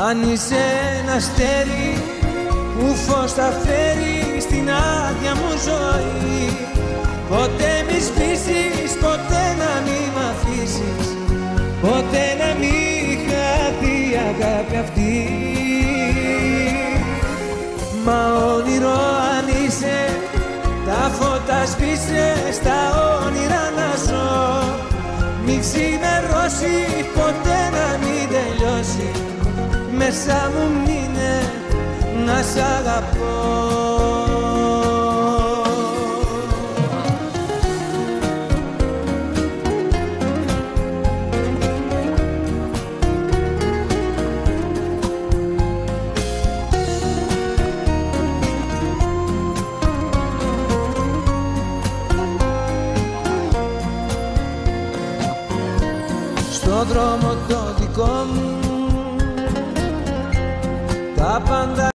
Αν είσαι ένα αστέρι που φως θα φέρει στην άδεια μου ζωή, ποτέ μη σβήσεις, ποτέ να μη μ' αφήσεις, ποτέ να μη χαθεί η αγάπη αυτή. Μα όνειρο αν είσαι, τα φώτα σβήσε, στα όνειρα να ζω. Μη ξημερώσει, ποτέ να μην τελειώσει, μέσα μου μείνε να σ' αγαπώ. Στο δρόμο το δικό μου τα πάντα